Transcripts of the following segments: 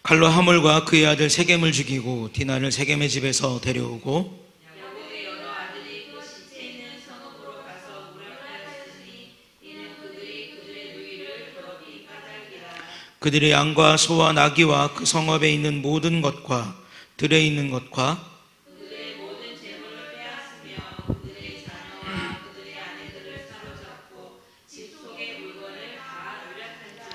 칼로 하몰과 그의 아들 세겜을 죽이고 디나를 세겜의 집에서 데려오고 야곱의 여러 아들이 그 시체 있는 성읍으로 가서 무력하였으니 이는 그들이 그들의 누이를 더럽히 까닭이라. 그들의 양과 소와 나귀와 그 성읍에 있는 모든 것과 들에 있는 것과 그들의 모든 재물을 빼앗으며 그들의 자녀와 그들의 아내들을 사로잡고 집 속의 물건을 다 노략한지라.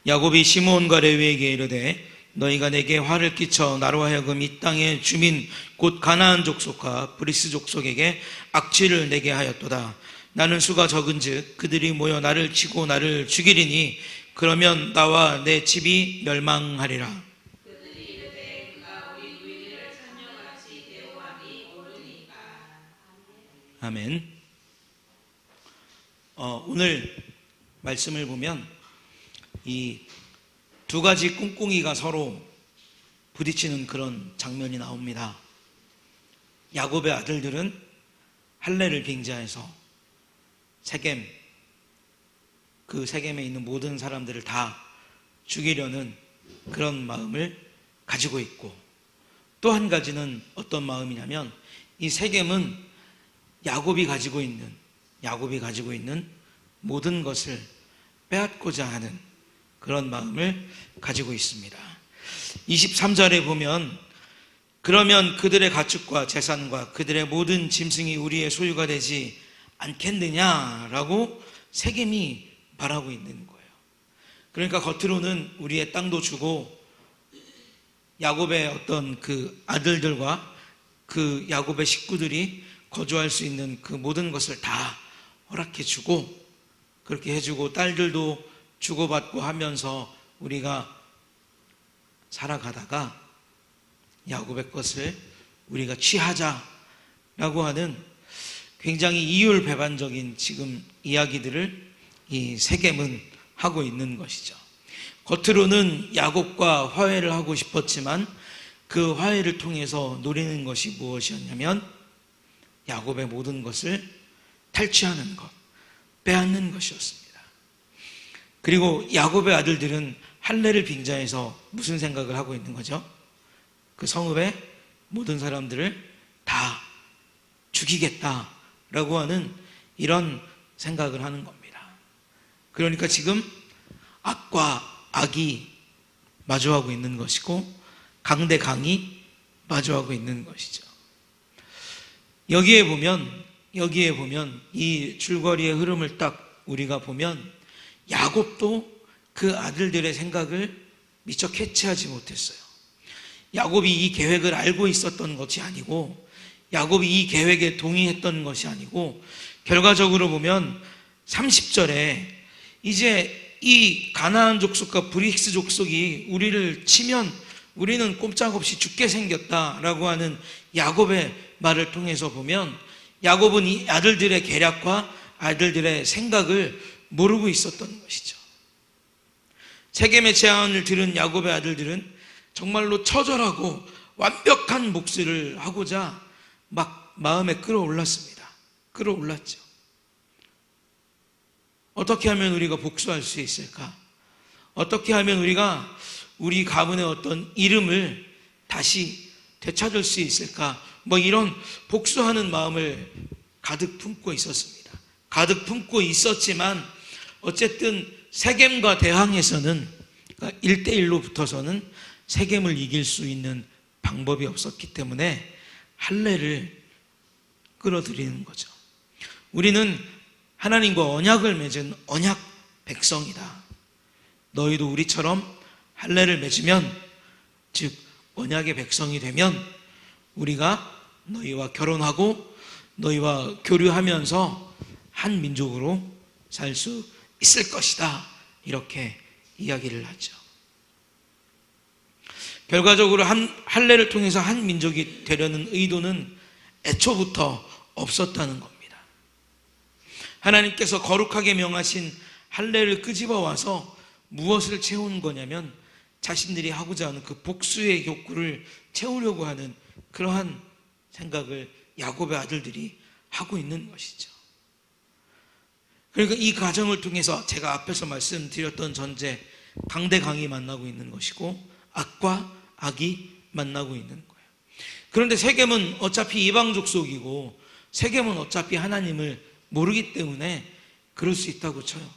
야곱이 시므온과 레위에게 이르되 너희가 내게 화를 끼쳐 나로 하여금 이 땅의 주민 곧 가나안 족속과 브리스 족속에게 악취를 내게 하였도다. 나는 수가 적은즉 그들이 모여 나를 치고 나를 죽이리니 그러면 나와 내 집이 멸망하리라. 그들이 이르되 그가 우리 누이를 처녀같이 대우함이 옳으니까. 아멘. 오늘 말씀을 보면 이 두 가지 꿍꿍이가 서로 부딪히는 그런 장면이 나옵니다. 야곱의 아들들은 할례를 빙자해서 세겜, 그 세겜에 있는 모든 사람들을 다 죽이려는 그런 마음을 가지고 있고, 또 한 가지는 어떤 마음이냐면 이 세겜은 야곱이 가지고 있는 모든 것을 빼앗고자 하는 그런 마음을 가지고 있습니다. 23절에 보면 그러면 그들의 가축과 재산과 그들의 모든 짐승이 우리의 소유가 되지 않겠느냐라고 세겜이 말하고 있는 거예요. 그러니까 겉으로는 우리의 땅도 주고 야곱의 어떤 그 아들들과 그 야곱의 식구들이 거주할 수 있는 그 모든 것을 다 허락해 주고 그렇게 해주고 딸들도 주고받고 하면서 우리가 살아가다가 야곱의 것을 우리가 취하자라고 하는 굉장히 이율배반적인 지금 이야기들을 이 세겜은 하고 있는 것이죠. 겉으로는 야곱과 화해를 하고 싶었지만 그 화해를 통해서 노리는 것이 무엇이었냐면 야곱의 모든 것을 탈취하는 것, 빼앗는 것이었습니다. 그리고 야곱의 아들들은 할례를 빙자해서 무슨 생각을 하고 있는 거죠? 그 성읍의 모든 사람들을 다 죽이겠다라고 하는 이런 생각을 하는 겁니다. 그러니까 지금 악과 악이 마주하고 있는 것이고 강대 강이 마주하고 있는 것이죠. 여기에 보면 이 줄거리의 흐름을 딱 우리가 보면 야곱도 그 아들들의 생각을 미처 캐치하지 못했어요. 야곱이 이 계획을 알고 있었던 것이 아니고 야곱이 이 계획에 동의했던 것이 아니고 결과적으로 보면 30절에 이제 이 가나안 족속과 브리스 족속이 우리를 치면 우리는 꼼짝없이 죽게 생겼다라고 하는 야곱의 말을 통해서 보면 야곱은 이 아들들의 계략과 아들들의 생각을 모르고 있었던 것이죠. 세겜의 제안을 들은 야곱의 아들들은 정말로 처절하고 완벽한 몫을 하고자 막 마음에 끌어올랐죠. 어떻게 하면 우리가 복수할 수 있을까? 어떻게 하면 우리가 우리 가문의 어떤 이름을 다시 되찾을 수 있을까? 이런 복수하는 마음을 가득 품고 있었습니다. 가득 품고 있었지만 어쨌든 세겜과 대항에서는 그러니까 1대1로 붙어서는 세겜을 이길 수 있는 방법이 없었기 때문에 할례를 끌어들이는 거죠. 우리는 하나님과 언약을 맺은 언약 백성이다. 너희도 우리처럼 할례를 맺으면 즉 언약의 백성이 되면 우리가 너희와 결혼하고 너희와 교류하면서 한 민족으로 살 수 있을 것이다. 이렇게 이야기를 하죠. 결과적으로 할례를 통해서 한 민족이 되려는 의도는 애초부터 없었다는 겁니다. 하나님께서 거룩하게 명하신 할례를 끄집어 와서 무엇을 채우는 거냐면 자신들이 하고자 하는 그 복수의 욕구를 채우려고 하는 그러한 생각을 야곱의 아들들이 하고 있는 것이죠. 그러니까 이 과정을 통해서 제가 앞에서 말씀드렸던 전제 강대강이 만나고 있는 것이고 악과 악이 만나고 있는 거예요. 그런데 세겜은 어차피 이방 족속이고 세겜은 어차피 하나님을 모르기 때문에 그럴 수 있다고 쳐요.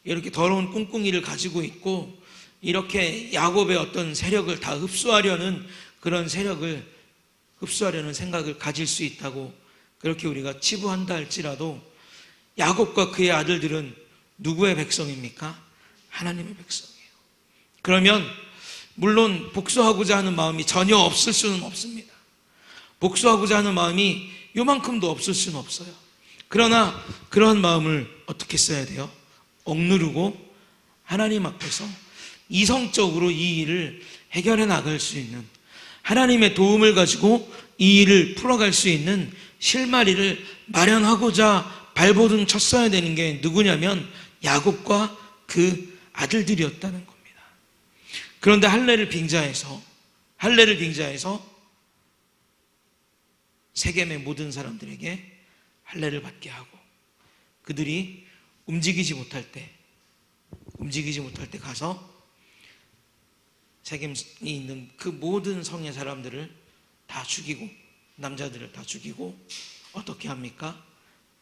이렇게 더러운 꿍꿍이를 가지고 있고 이렇게 야곱의 어떤 세력을 다 흡수하려는 그런 세력을 흡수하려는 생각을 가질 수 있다고 그렇게 우리가 치부한다 할지라도 야곱과 그의 아들들은 누구의 백성입니까? 하나님의 백성이에요. 그러면 물론 복수하고자 하는 마음이 전혀 없을 수는 없습니다. 복수하고자 하는 마음이 요만큼도 없을 수는 없어요. 그러나 그러한 마음을 어떻게 써야 돼요? 억누르고 하나님 앞에서 이성적으로 이 일을 해결해 나갈 수 있는, 하나님의 도움을 가지고 이 일을 풀어갈 수 있는 실마리를 마련하고자 발버둥 쳤어야 되는 게 누구냐면 야곱과 그 아들들이었다는 겁니다. 그런데 할례를 빙자해서 세겜의 모든 사람들에게 할례를 받게 하고 그들이 움직이지 못할 때 가서 세겜이 있는 그 모든 성의 사람들을 다 죽이고 남자들을 다 죽이고 어떻게 합니까?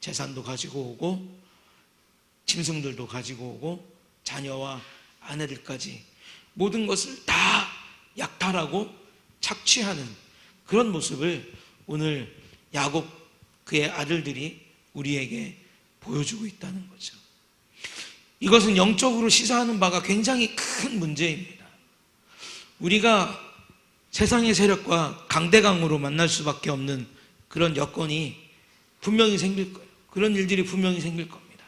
재산도 가지고 오고 짐승들도 가지고 오고 자녀와 아내들까지 모든 것을 다 약탈하고 착취하는 그런 모습을 오늘 야곱 그의 아들들이 우리에게 보여주고 있다는 거죠. 이것은 영적으로 시사하는 바가 굉장히 큰 문제입니다. 우리가 세상의 세력과 강대강으로 만날 수밖에 없는 그런 여건이 분명히 생길 거예요. 그런 일들이 분명히 생길 겁니다.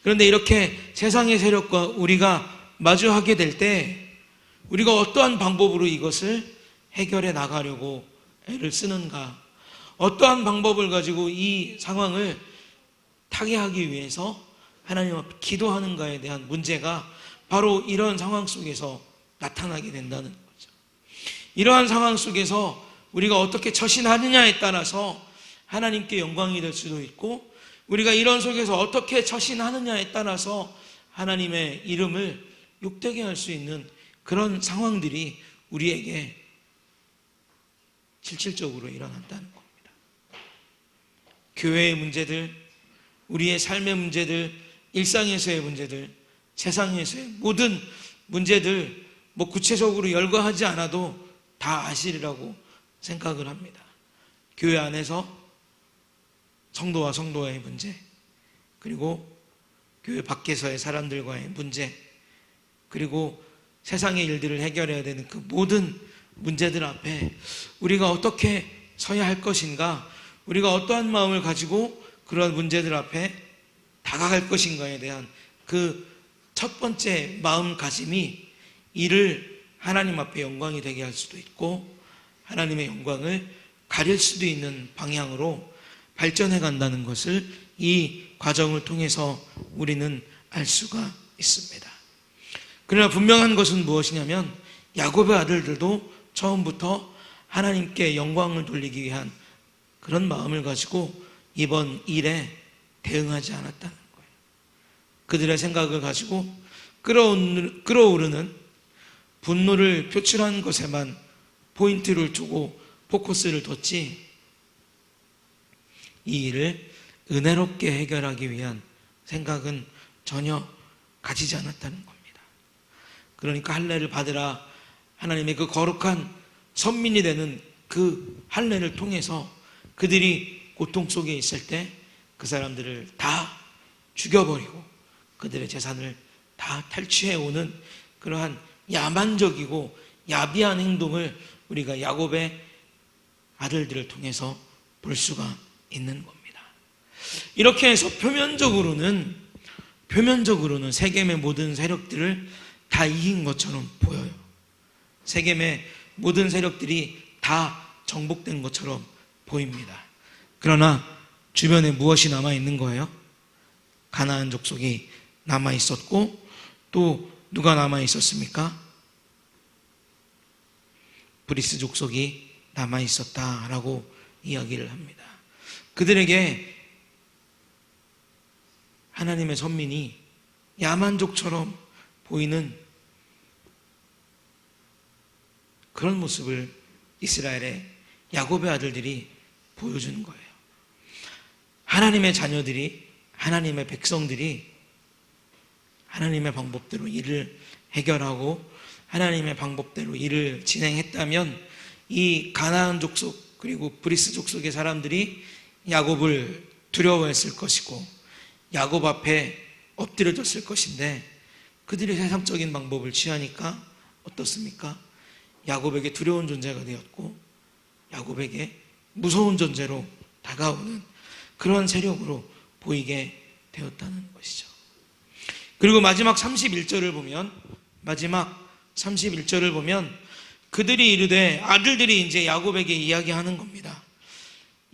그런데 이렇게 세상의 세력과 우리가 마주하게 될 때 우리가 어떠한 방법으로 이것을 해결해 나가려고 애를 쓰는가, 어떠한 방법을 가지고 이 상황을 타개하기 위해서 하나님 앞에 기도하는가에 대한 문제가 바로 이런 상황 속에서 나타나게 된다는 거죠. 이러한 상황 속에서 우리가 어떻게 처신하느냐에 따라서 하나님께 영광이 될 수도 있고, 우리가 이런 속에서 어떻게 처신하느냐에 따라서 하나님의 이름을 욕되게 할 수 있는 그런 상황들이 우리에게 실질적으로 일어난다는 겁니다. 교회의 문제들, 우리의 삶의 문제들, 일상에서의 문제들, 세상에서의 모든 문제들 구체적으로 열거하지 않아도 다 아시리라고 생각을 합니다. 교회 안에서 성도와 성도와의 문제, 그리고 교회 밖에서의 사람들과의 문제, 그리고 세상의 일들을 해결해야 되는 그 모든 문제들 앞에 우리가 어떻게 서야 할 것인가, 우리가 어떠한 마음을 가지고 그런 문제들 앞에 다가갈 것인가에 대한 그 첫 번째 마음가짐이 이를 하나님 앞에 영광이 되게 할 수도 있고 하나님의 영광을 가릴 수도 있는 방향으로 발전해 간다는 것을 이 과정을 통해서 우리는 알 수가 있습니다. 그러나 분명한 것은 무엇이냐면 야곱의 아들들도 처음부터 하나님께 영광을 돌리기 위한 그런 마음을 가지고 이번 일에 대응하지 않았다는 거예요. 그들의 생각을 가지고 끓어오르는 분노를 표출한 것에만 포인트를 두고 포커스를 뒀지 이 일을 은혜롭게 해결하기 위한 생각은 전혀 가지지 않았다는 겁니다. 그러니까 할례를 받으라, 하나님의 그 거룩한 선민이 되는 그 할례를 통해서 그들이 고통 속에 있을 때 그 사람들을 다 죽여버리고 그들의 재산을 다 탈취해오는 그러한 야만적이고 야비한 행동을 우리가 야곱의 아들들을 통해서 볼 수가 있는 겁니다. 이렇게 해서 표면적으로는 세겜의 모든 세력들을 다 이긴 것처럼 보여요. 세겜의 모든 세력들이 다 정복된 것처럼 보입니다. 그러나 주변에 무엇이 남아있는 거예요? 가나안 족속이 남아있었고 또 누가 남아있었습니까? 브리스 족속이 남아있었다라고 이야기를 합니다. 그들에게 하나님의 선민이 야만족처럼 보이는 그런 모습을 이스라엘의 야곱의 아들들이 보여주는 거예요. 하나님의 자녀들이, 하나님의 백성들이 하나님의 방법대로 일을 해결하고 하나님의 방법대로 일을 진행했다면 이 가나안 족속 그리고 브리스 족속의 사람들이 야곱을 두려워했을 것이고 야곱 앞에 엎드려졌을 것인데 그들이 세상적인 방법을 취하니까 어떻습니까? 야곱에게 두려운 존재가 되었고 야곱에게 무서운 존재로 다가오는 그런 세력으로 보이게 되었다는 것이죠. 그리고 마지막 31절을 보면 그들이 이르되, 아들들이 이제 야곱에게 이야기하는 겁니다.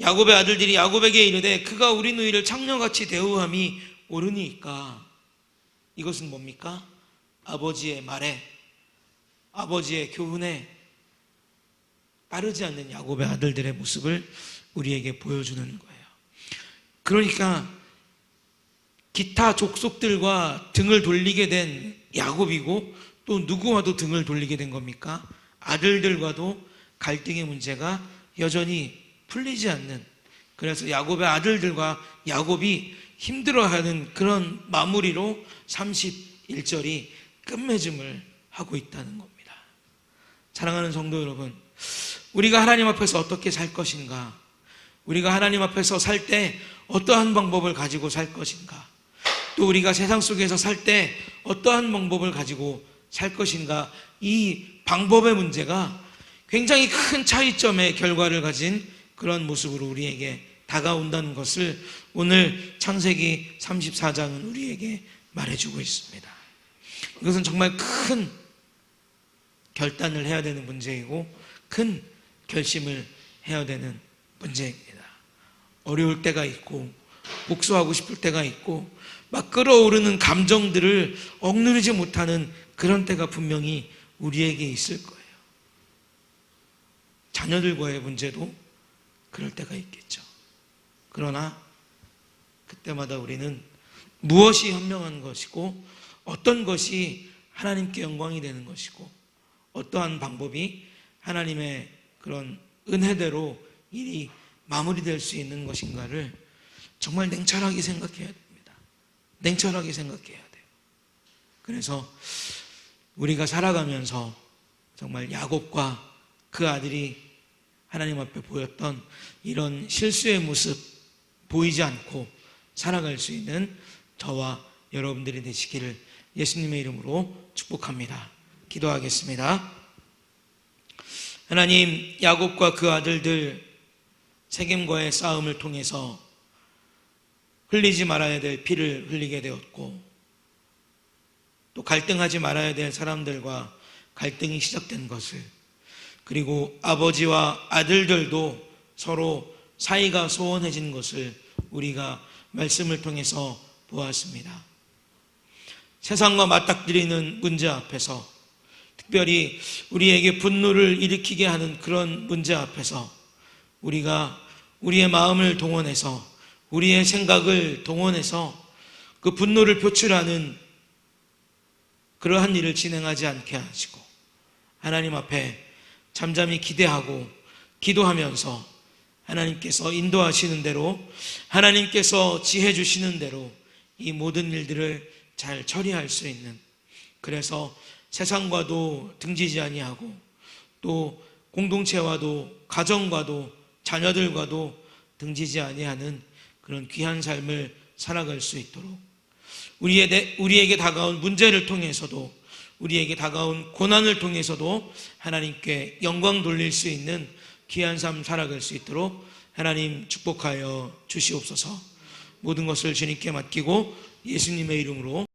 야곱의 아들들이 야곱에게 이르되 그가 우리 누이를 창녀같이 대우함이 옳으니까. 이것은 뭡니까? 아버지의 말에, 아버지의 교훈에 따르지 않는 야곱의 아들들의 모습을 우리에게 보여주는 거예요. 그러니까 기타 족속들과 등을 돌리게 된 야곱이고 또 누구와도 등을 돌리게 된 겁니까? 아들들과도 갈등의 문제가 여전히 풀리지 않는, 그래서 야곱의 아들들과 야곱이 힘들어하는 그런 마무리로 31절이 끝맺음을 하고 있다는 겁니다. 사랑하는 성도 여러분, 우리가 하나님 앞에서 어떻게 살 것인가, 우리가 하나님 앞에서 살 때 어떠한 방법을 가지고 살 것인가, 또 우리가 세상 속에서 살 때 어떠한 방법을 가지고 살 것인가, 이 방법의 문제가 굉장히 큰 차이점의 결과를 가진 그런 모습으로 우리에게 다가온다는 것을 오늘 창세기 34장은 우리에게 말해주고 있습니다. 이것은 정말 큰 결단을 해야 되는 문제이고 큰 결심을 해야 되는 문제입니다. 어려울 때가 있고 복수하고 싶을 때가 있고 막 끌어오르는 감정들을 억누르지 못하는 그런 때가 분명히 우리에게 있을 거예요. 자녀들과의 문제도 그럴 때가 있겠죠. 그러나 그때마다 우리는 무엇이 현명한 것이고 어떤 것이 하나님께 영광이 되는 것이고 어떠한 방법이 하나님의 그런 은혜대로 일이 마무리될 수 있는 것인가를 정말 냉철하게 생각해야 됩니다. 냉철하게 생각해야 돼요. 그래서 우리가 살아가면서 정말 야곱과 그 아들이 하나님 앞에 보였던 이런 실수의 모습 보이지 않고 살아갈 수 있는 저와 여러분들이 되시기를 예수님의 이름으로 축복합니다. 기도하겠습니다. 하나님, 야곱과 그 아들들 세겜과의 싸움을 통해서 흘리지 말아야 될 피를 흘리게 되었고 또 갈등하지 말아야 될 사람들과 갈등이 시작된 것을, 그리고 아버지와 아들들도 서로 사이가 소원해진 것을 우리가 말씀을 통해서 보았습니다. 세상과 맞닥뜨리는 문제 앞에서, 특별히 우리에게 분노를 일으키게 하는 그런 문제 앞에서 우리가 우리의 마음을 동원해서 우리의 생각을 동원해서 그 분노를 표출하는 그러한 일을 진행하지 않게 하시고 하나님 앞에 잠잠히 기대하고 기도하면서 하나님께서 인도하시는 대로, 하나님께서 지혜 주시는 대로 이 모든 일들을 잘 처리할 수 있는, 그래서 세상과도 등지지 아니하고 또 공동체와도 가정과도 자녀들과도 등지지 아니하는 그런 귀한 삶을 살아갈 수 있도록 우리에게 다가온 문제를 통해서도, 우리에게 다가온 고난을 통해서도 하나님께 영광 돌릴 수 있는 귀한 삶 살아갈 수 있도록 하나님 축복하여 주시옵소서. 모든 것을 주님께 맡기고 예수님의 이름으로